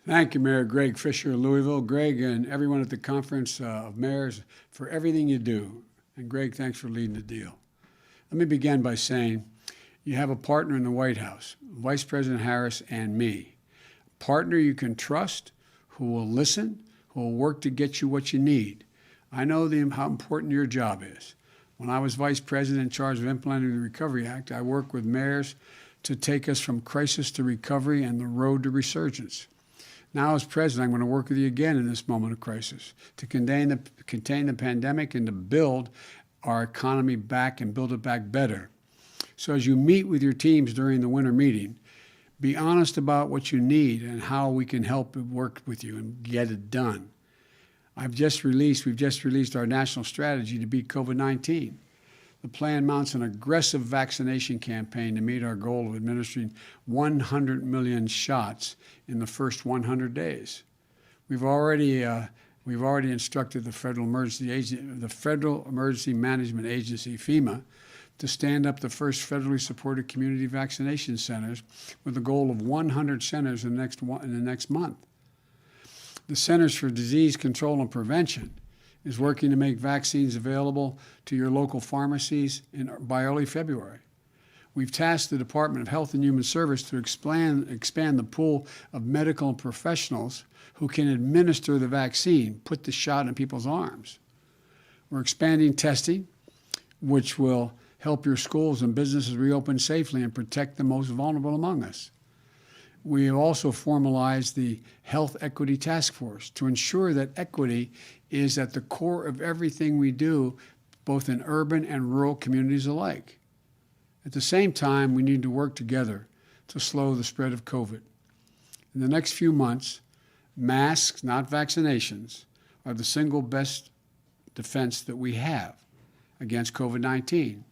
Thank you, Mayor Greg Fisher of Louisville. Greg and everyone at the Conference of Mayors for everything you do. And Greg, thanks for leading the deal. Let me begin by saying you have a partner in the White House, Vice President Harris and me. A partner you can trust, who will listen, who will work to get you what you need. I know how important your job is. When I was Vice President in charge of implementing the Recovery Act, I worked with mayors to take us from crisis to recovery and the road to resurgence. Now, as president, I'm going to work with you again in this moment of crisis to contain the pandemic and to build our economy back and build it back better. So as you meet with your teams during the winter meeting, be honest about what you need and how we can help work with you and get it done. We've just released our national strategy to beat COVID-19. The plan mounts an aggressive vaccination campaign to meet our goal of administering 100 million shots in the first 100 days. We've already instructed the Federal Emergency Management Agency, FEMA, to stand up the first federally supported community vaccination centers with a goal of 100 centers in the next month. The Centers for Disease Control and Prevention is working to make vaccines available to your local pharmacies by early February. We've tasked the Department of Health and Human Services to expand the pool of medical professionals who can administer the vaccine, put the shot in people's arms. We're expanding testing, which will help your schools and businesses reopen safely and protect the most vulnerable among us. We have also formalized the Health Equity Task Force to ensure that equity is at the core of everything we do, both in urban and rural communities alike. At the same time, we need to work together to slow the spread of COVID. In the next few months, masks, not vaccinations, are the single best defense that we have against COVID-19.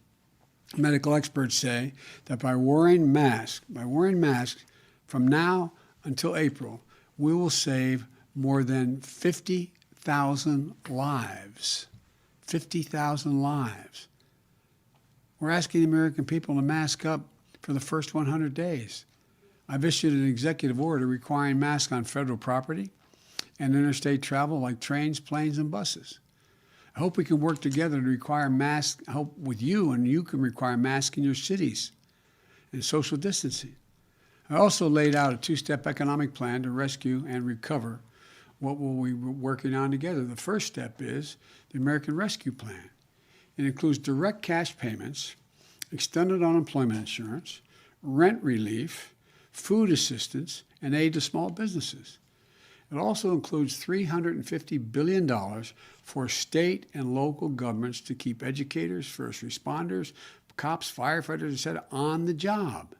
Medical experts say that by wearing masks, from now until April, we will save more than 50,000 lives. 50,000 lives. We're asking the American people to mask up for the first 100 days. I've issued an executive order requiring masks on federal property and interstate travel like trains, planes, and buses. I hope we can work together to require masks, help with you, and you can require masks in your cities and social distancing. I also laid out a two-step economic plan to rescue and recover what we'll be working on together. The first step is the American Rescue Plan. It includes direct cash payments, extended unemployment insurance, rent relief, food assistance, and aid to small businesses. It also includes $350 billion for state and local governments to keep educators, first responders, cops, firefighters, etc., on the job.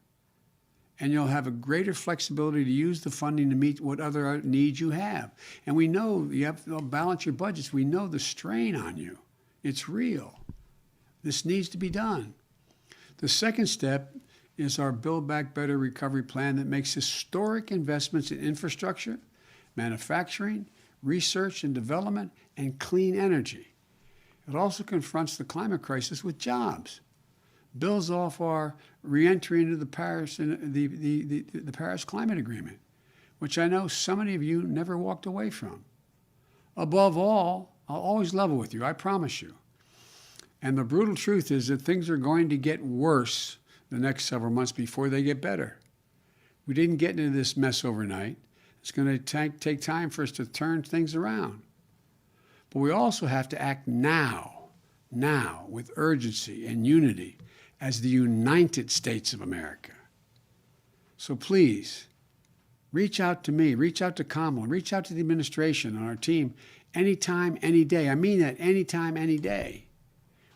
And you'll have a greater flexibility to use the funding to meet what other needs you have. And we know you have to balance your budgets. We know the strain on you. It's real. This needs to be done. The second step is our Build Back Better recovery plan that makes historic investments in infrastructure, manufacturing, research and development, and clean energy. It also confronts the climate crisis with jobs, builds off our reentry into the Paris Climate Agreement, which I know so many of you never walked away from. Above all, I'll always level with you, I promise you. And the brutal truth is that things are going to get worse the next several months before they get better. We didn't get into this mess overnight. It's going to take time for us to turn things around. But we also have to act now, with urgency and unity as the United States of America. So please, reach out to me, reach out to Kamala, reach out to the administration and our team anytime, any day. I mean that, anytime, any day.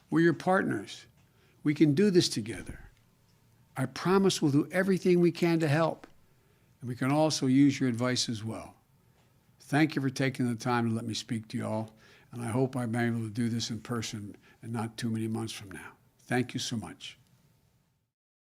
We're your partners. We can do this together. I promise we'll do everything we can to help. And we can also use your advice as well. Thank you for taking the time to let me speak to you all. And I hope I'm able to do this in person and not too many months from now. Thank you so much.